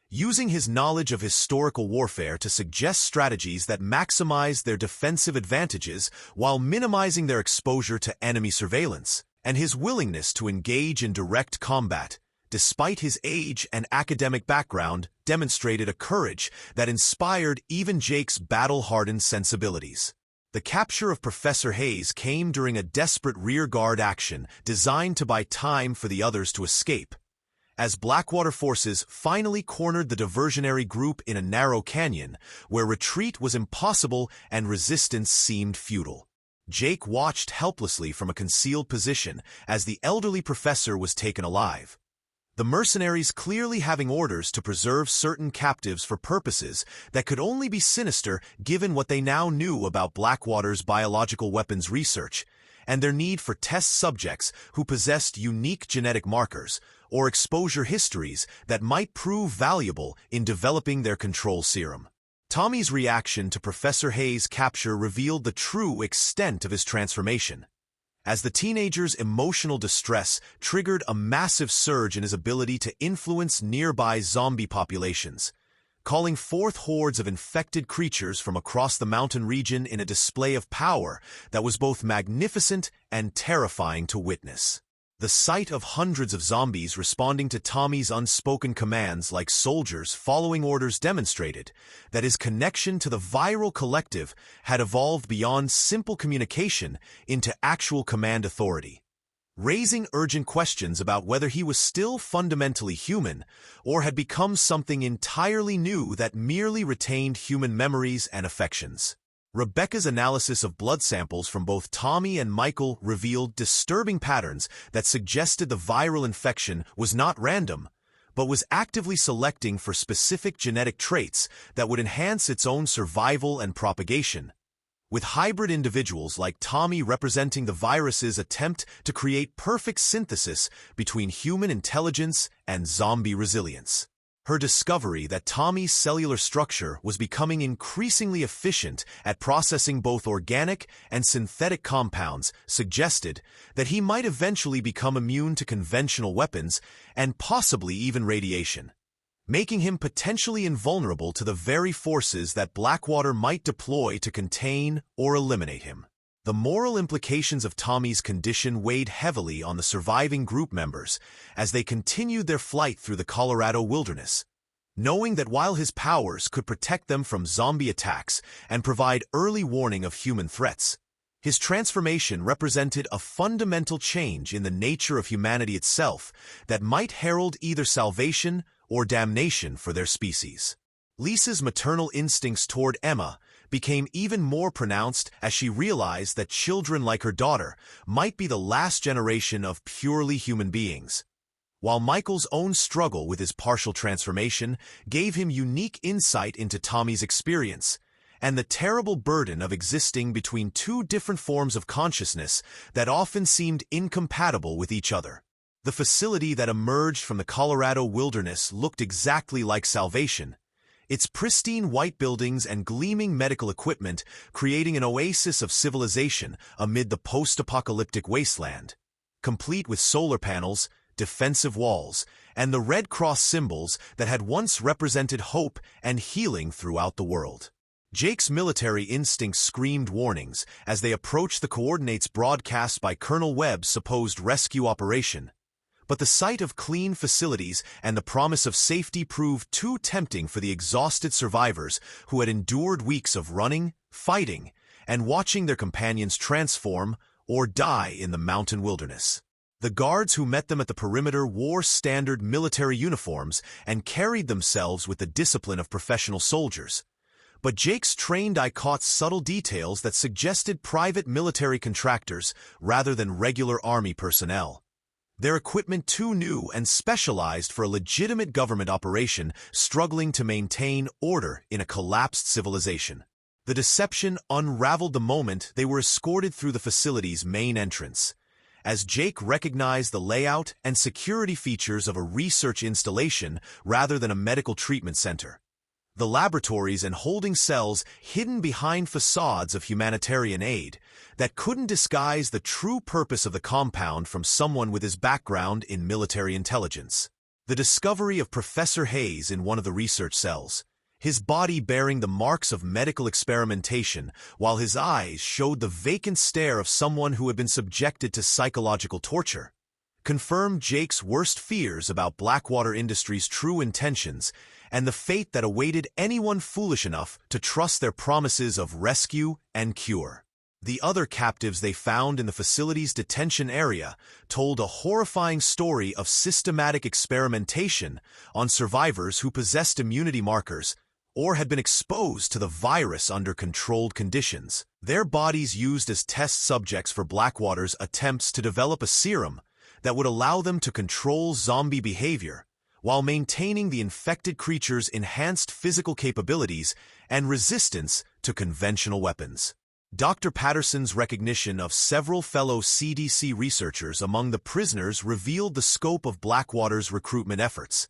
using his knowledge of historical warfare to suggest strategies that maximized their defensive advantages while minimizing their exposure to enemy surveillance, and his willingness to engage in direct combat, despite his age and academic background, demonstrated a courage that inspired even Jake's battle-hardened sensibilities. The capture of Professor Hayes came during a desperate rearguard action designed to buy time for the others to escape, as Blackwater forces finally cornered the diversionary group in a narrow canyon where retreat was impossible and resistance seemed futile. Jake watched helplessly from a concealed position as the elderly professor was taken alive, the mercenaries clearly having orders to preserve certain captives for purposes that could only be sinister given what they now knew about Blackwater's biological weapons research and their need for test subjects who possessed unique genetic markers or exposure histories that might prove valuable in developing their control serum. Tommy's reaction to Professor Hayes' capture revealed the true extent of his transformation, as the teenager's emotional distress triggered a massive surge in his ability to influence nearby zombie populations, calling forth hordes of infected creatures from across the mountain region in a display of power that was both magnificent and terrifying to witness. The sight of hundreds of zombies responding to Tommy's unspoken commands like soldiers following orders demonstrated that his connection to the viral collective had evolved beyond simple communication into actual command authority, raising urgent questions about whether he was still fundamentally human or had become something entirely new that merely retained human memories and affections. Rebecca's analysis of blood samples from both Tommy and Michael revealed disturbing patterns that suggested the viral infection was not random, but was actively selecting for specific genetic traits that would enhance its own survival and propagation, with hybrid individuals like Tommy representing the virus's attempt to create perfect synthesis between human intelligence and zombie resilience. Her discovery that Tommy's cellular structure was becoming increasingly efficient at processing both organic and synthetic compounds suggested that he might eventually become immune to conventional weapons and possibly even radiation, making him potentially invulnerable to the very forces that Blackwater might deploy to contain or eliminate him. The moral implications of Tommy's condition weighed heavily on the surviving group members as they continued their flight through the Colorado wilderness, knowing that while his powers could protect them from zombie attacks and provide early warning of human threats, his transformation represented a fundamental change in the nature of humanity itself that might herald either salvation or damnation for their species. Lisa's maternal instincts toward Emma became even more pronounced as she realized that children like her daughter might be the last generation of purely human beings, while Michael's own struggle with his partial transformation gave him unique insight into Tommy's experience and the terrible burden of existing between two different forms of consciousness that often seemed incompatible with each other. The facility that emerged from the Colorado wilderness looked exactly like salvation, its pristine white buildings and gleaming medical equipment creating an oasis of civilization amid the post-apocalyptic wasteland, complete with solar panels, defensive walls, and the Red Cross symbols that had once represented hope and healing throughout the world. Jake's military instincts screamed warnings as they approached the coordinates broadcast by Colonel Webb's supposed rescue operation, but the sight of clean facilities and the promise of safety proved too tempting for the exhausted survivors who had endured weeks of running, fighting, and watching their companions transform or die in the mountain wilderness. The guards who met them at the perimeter wore standard military uniforms and carried themselves with the discipline of professional soldiers, but Jake's trained eye caught subtle details that suggested private military contractors rather than regular army personnel, their equipment too new and specialized for a legitimate government operation struggling to maintain order in a collapsed civilization. The deception unraveled the moment they were escorted through the facility's main entrance, as Jake recognized the layout and security features of a research installation rather than a medical treatment center. The laboratories and holding cells hidden behind facades of humanitarian aid that couldn't disguise the true purpose of the compound from someone with his background in military intelligence. The discovery of Professor Hayes in one of the research cells, his body bearing the marks of medical experimentation while his eyes showed the vacant stare of someone who had been subjected to psychological torture, confirmed Jake's worst fears about Blackwater Industries' true intentions and the fate that awaited anyone foolish enough to trust their promises of rescue and cure. The other captives they found in the facility's detention area told a horrifying story of systematic experimentation on survivors who possessed immunity markers or had been exposed to the virus under controlled conditions. Their bodies used as test subjects for Blackwater's attempts to develop a serum that would allow them to control zombie behavior, while maintaining the infected creature's enhanced physical capabilities and resistance to conventional weapons. Dr. Patterson's recognition of several fellow CDC researchers among the prisoners revealed the scope of Blackwater's recruitment efforts,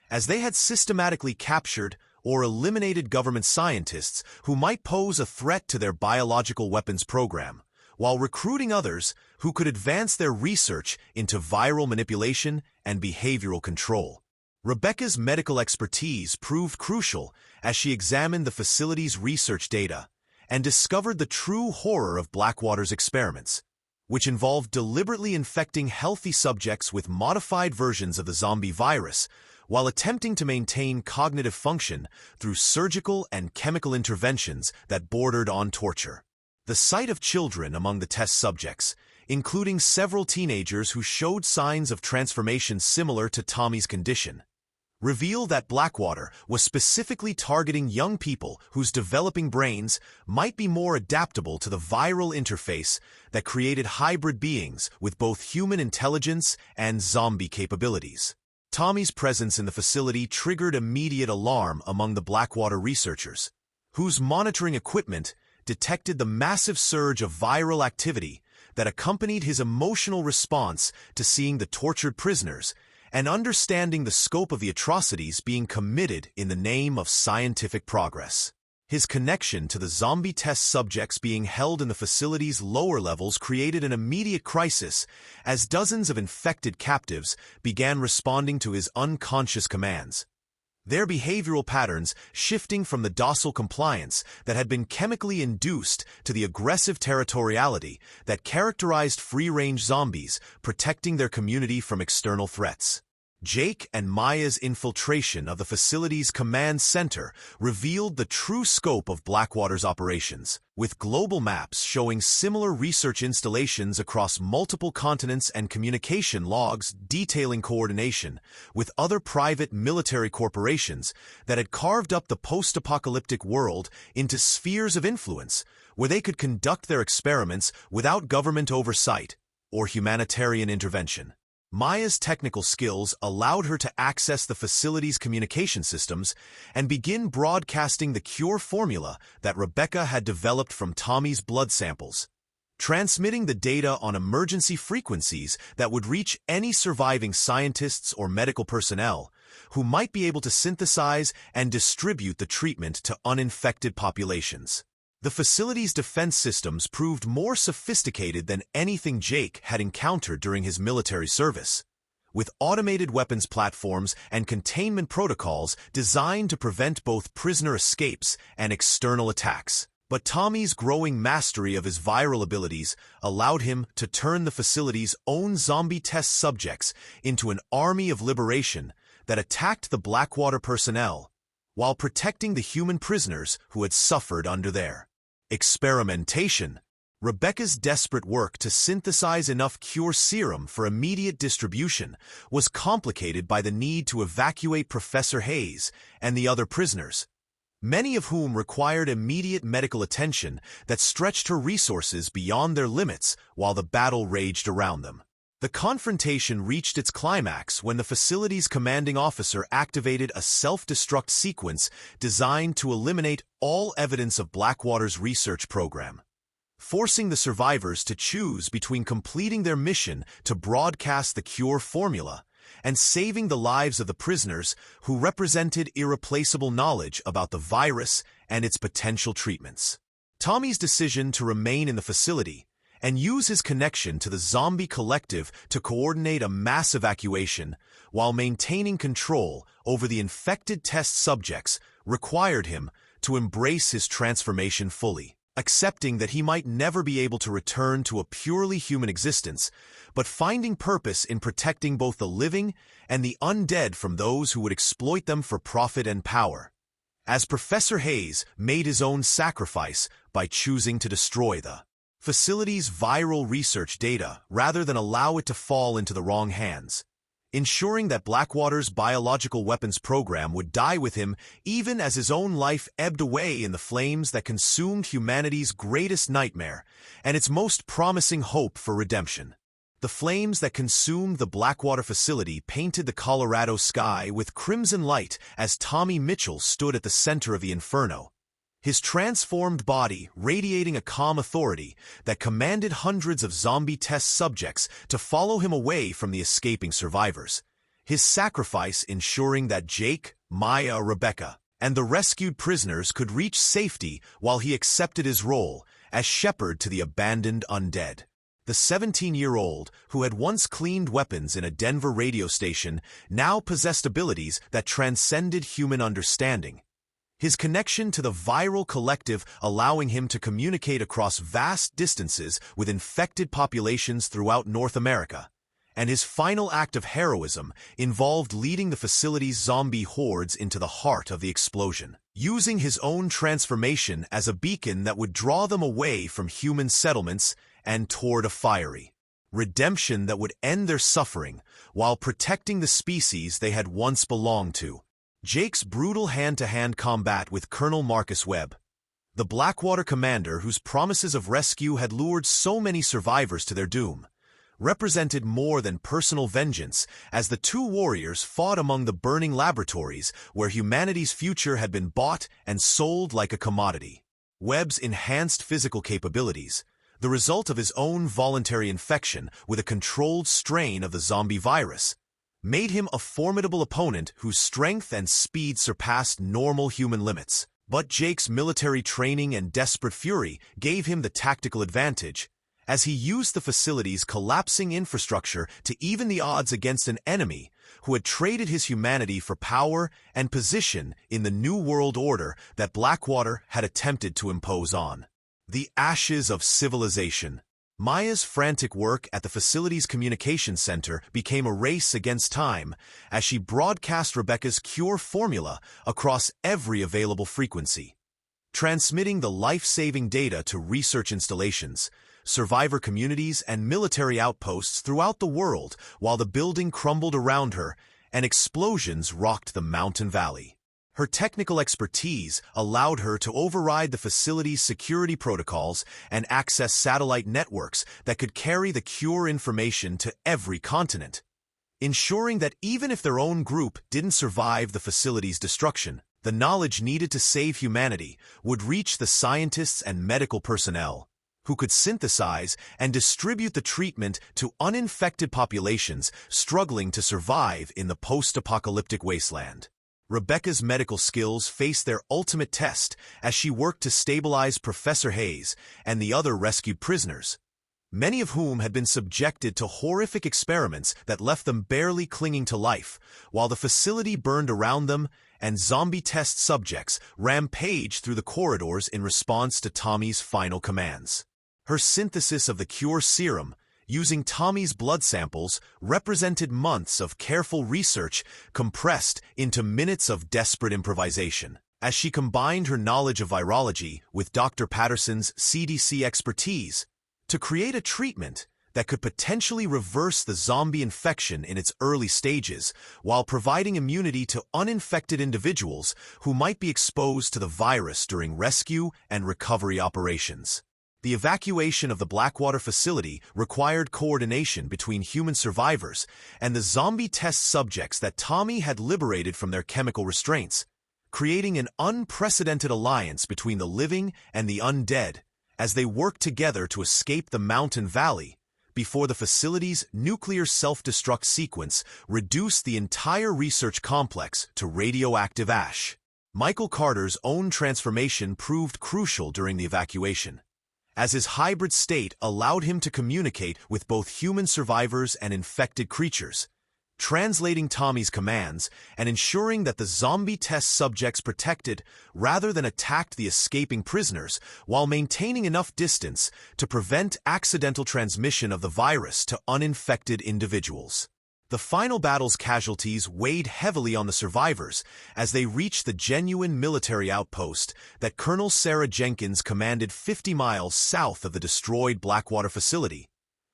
as they had systematically captured or eliminated government scientists who might pose a threat to their biological weapons program, while recruiting others who could advance their research into viral manipulation and behavioral control. Rebecca's medical expertise proved crucial as she examined the facility's research data and discovered the true horror of Blackwater's experiments, which involved deliberately infecting healthy subjects with modified versions of the zombie virus while attempting to maintain cognitive function through surgical and chemical interventions that bordered on torture. The sight of children among the test subjects, including several teenagers who showed signs of transformation similar to Tommy's condition, revealed that Blackwater was specifically targeting young people whose developing brains might be more adaptable to the viral interface that created hybrid beings with both human intelligence and zombie capabilities. Tommy's presence in the facility triggered immediate alarm among the Blackwater researchers, whose monitoring equipment detected the massive surge of viral activity that accompanied his emotional response to seeing the tortured prisoners and understanding the scope of the atrocities being committed in the name of scientific progress. His connection to the zombie test subjects being held in the facility's lower levels created an immediate crisis as dozens of infected captives began responding to his unconscious commands, their behavioral patterns shifting from the docile compliance that had been chemically induced to the aggressive territoriality that characterized free-range zombies protecting their community from external threats. Jake and Maya's infiltration of the facility's command center revealed the true scope of Blackwater's operations, with global maps showing similar research installations across multiple continents and communication logs detailing coordination with other private military corporations that had carved up the post-apocalyptic world into spheres of influence where they could conduct their experiments without government oversight or humanitarian intervention. Maya's technical skills allowed her to access the facility's communication systems and begin broadcasting the cure formula that Rebecca had developed from Tommy's blood samples, transmitting the data on emergency frequencies that would reach any surviving scientists or medical personnel who might be able to synthesize and distribute the treatment to uninfected populations. The facility's defense systems proved more sophisticated than anything Jake had encountered during his military service, with automated weapons platforms and containment protocols designed to prevent both prisoner escapes and external attacks. But Tommy's growing mastery of his viral abilities allowed him to turn the facility's own zombie test subjects into an army of liberation that attacked the Blackwater personnel while protecting the human prisoners who had suffered under their experimentation. Rebecca's desperate work to synthesize enough cure serum for immediate distribution was complicated by the need to evacuate Professor Hayes and the other prisoners, many of whom required immediate medical attention that stretched her resources beyond their limits while the battle raged around them. The confrontation reached its climax when the facility's commanding officer activated a self-destruct sequence designed to eliminate all evidence of Blackwater's research program, forcing the survivors to choose between completing their mission to broadcast the cure formula and saving the lives of the prisoners who represented irreplaceable knowledge about the virus and its potential treatments. Tommy's decision to remain in the facility and use his connection to the zombie collective to coordinate a mass evacuation while maintaining control over the infected test subjects required him to embrace his transformation fully, accepting that he might never be able to return to a purely human existence, but finding purpose in protecting both the living and the undead from those who would exploit them for profit and power, as Professor Hayes made his own sacrifice by choosing to destroy the facility's viral research data rather than allow it to fall into the wrong hands, ensuring that Blackwater's biological weapons program would die with him even as his own life ebbed away in the flames that consumed humanity's greatest nightmare and its most promising hope for redemption. The flames that consumed the Blackwater facility painted the Colorado sky with crimson light as Tommy Mitchell stood at the center of the inferno, his transformed body radiating a calm authority that commanded hundreds of zombie test subjects to follow him away from the escaping survivors, his sacrifice ensuring that Jake, Maya, Rebecca, and the rescued prisoners could reach safety while he accepted his role as shepherd to the abandoned undead. The 17-year-old, who had once cleaned weapons in a Denver radio station, now possessed abilities that transcended human understanding. His connection to the viral collective allowing him to communicate across vast distances with infected populations throughout North America. And his final act of heroism involved leading the facility's zombie hordes into the heart of the explosion, using his own transformation as a beacon that would draw them away from human settlements and toward a fiery redemption that would end their suffering while protecting the species they had once belonged to. Jake's brutal hand-to-hand combat with Colonel Marcus Webb, the Blackwater commander whose promises of rescue had lured so many survivors to their doom, represented more than personal vengeance as the two warriors fought among the burning laboratories where humanity's future had been bought and sold like a commodity. Webb's enhanced physical capabilities, the result of his own voluntary infection with a controlled strain of the zombie virus, made him a formidable opponent whose strength and speed surpassed normal human limits. But Jake's military training and desperate fury gave him the tactical advantage, as he used the facility's collapsing infrastructure to even the odds against an enemy who had traded his humanity for power and position in the New World Order that Blackwater had attempted to impose on. The ashes of civilization. Maya's frantic work at the facility's communications center became a race against time as she broadcast Rebecca's cure formula across every available frequency, transmitting the life-saving data to research installations, survivor communities, and military outposts throughout the world while the building crumbled around her and explosions rocked the mountain valley. Her technical expertise allowed her to override the facility's security protocols and access satellite networks that could carry the cure information to every continent, ensuring that even if their own group didn't survive the facility's destruction, the knowledge needed to save humanity would reach the scientists and medical personnel, who could synthesize and distribute the treatment to uninfected populations struggling to survive in the post-apocalyptic wasteland. Rebecca's medical skills faced their ultimate test as she worked to stabilize Professor Hayes and the other rescued prisoners, many of whom had been subjected to horrific experiments that left them barely clinging to life, while the facility burned around them and zombie test subjects rampaged through the corridors in response to Tommy's final commands. Her synthesis of the cure serum, using Tommy's blood samples, represented months of careful research compressed into minutes of desperate improvisation. As she combined her knowledge of virology with Dr. Patterson's CDC expertise to create a treatment that could potentially reverse the zombie infection in its early stages while providing immunity to uninfected individuals who might be exposed to the virus during rescue and recovery operations. The evacuation of the Blackwater facility required coordination between human survivors and the zombie test subjects that Tommy had liberated from their chemical restraints, creating an unprecedented alliance between the living and the undead as they worked together to escape the mountain valley before the facility's nuclear self-destruct sequence reduced the entire research complex to radioactive ash. Michael Carter's own transformation proved crucial during the evacuation, as his hybrid state allowed him to communicate with both human survivors and infected creatures, translating Tommy's commands and ensuring that the zombie test subjects protected rather than attacked the escaping prisoners while maintaining enough distance to prevent accidental transmission of the virus to uninfected individuals. The final battle's casualties weighed heavily on the survivors as they reached the genuine military outpost that Colonel Sarah Jenkins commanded 50 miles south of the destroyed Blackwater facility.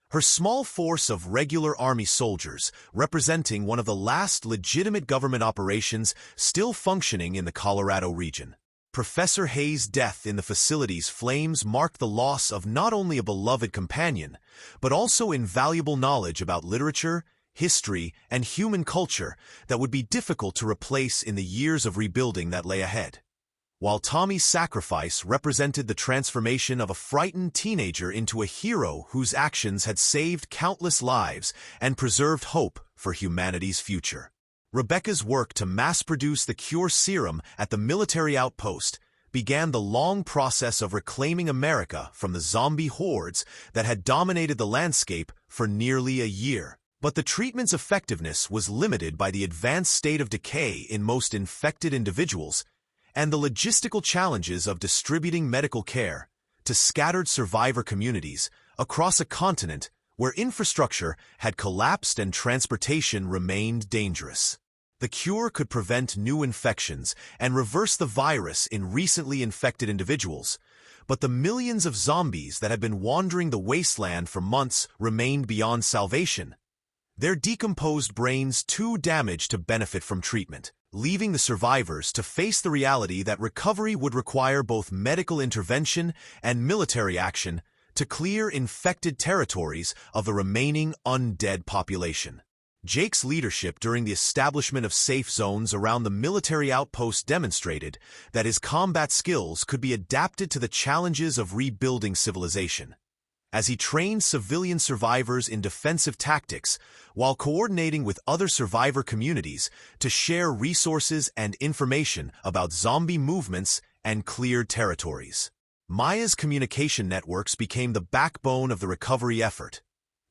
Her small force of regular Army soldiers, representing one of the last legitimate government operations still functioning in the Colorado region. Professor Hayes' death in the facility's flames marked the loss of not only a beloved companion, but also invaluable knowledge about literature, history, and human culture that would be difficult to replace in the years of rebuilding that lay ahead. While Tommy's sacrifice represented the transformation of a frightened teenager into a hero whose actions had saved countless lives and preserved hope for humanity's future. Rebecca's work to mass-produce the cure serum at the military outpost began the long process of reclaiming America from the zombie hordes that had dominated the landscape for nearly a year. But the treatment's effectiveness was limited by the advanced state of decay in most infected individuals and the logistical challenges of distributing medical care to scattered survivor communities across a continent where infrastructure had collapsed and transportation remained dangerous. The cure could prevent new infections and reverse the virus in recently infected individuals, but the millions of zombies that had been wandering the wasteland for months remained beyond salvation, their decomposed brains too damaged to benefit from treatment, leaving the survivors to face the reality that recovery would require both medical intervention and military action to clear infected territories of the remaining undead population. Jake's leadership during the establishment of safe zones around the military outpost demonstrated that his combat skills could be adapted to the challenges of rebuilding civilization. As he trained civilian survivors in defensive tactics while coordinating with other survivor communities to share resources and information about zombie movements and cleared territories. Maya's communication networks became the backbone of the recovery effort,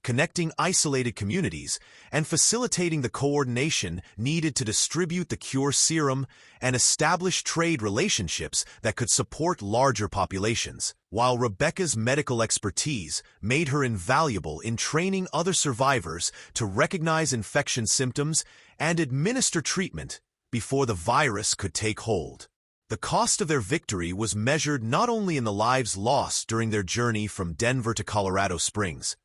connecting isolated communities and facilitating the coordination needed to distribute the cure serum and establish trade relationships that could support larger populations, while Rebecca's medical expertise made her invaluable in training other survivors to recognize infection symptoms and administer treatment before the virus could take hold. The cost of their victory was measured not only in the lives lost during their journey from Denver to Colorado Springs,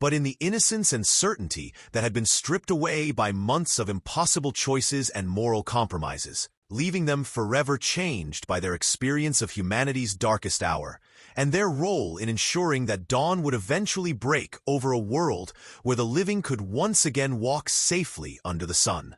but in the innocence and certainty that had been stripped away by months of impossible choices and moral compromises, leaving them forever changed by their experience of humanity's darkest hour, and their role in ensuring that dawn would eventually break over a world where the living could once again walk safely under the sun.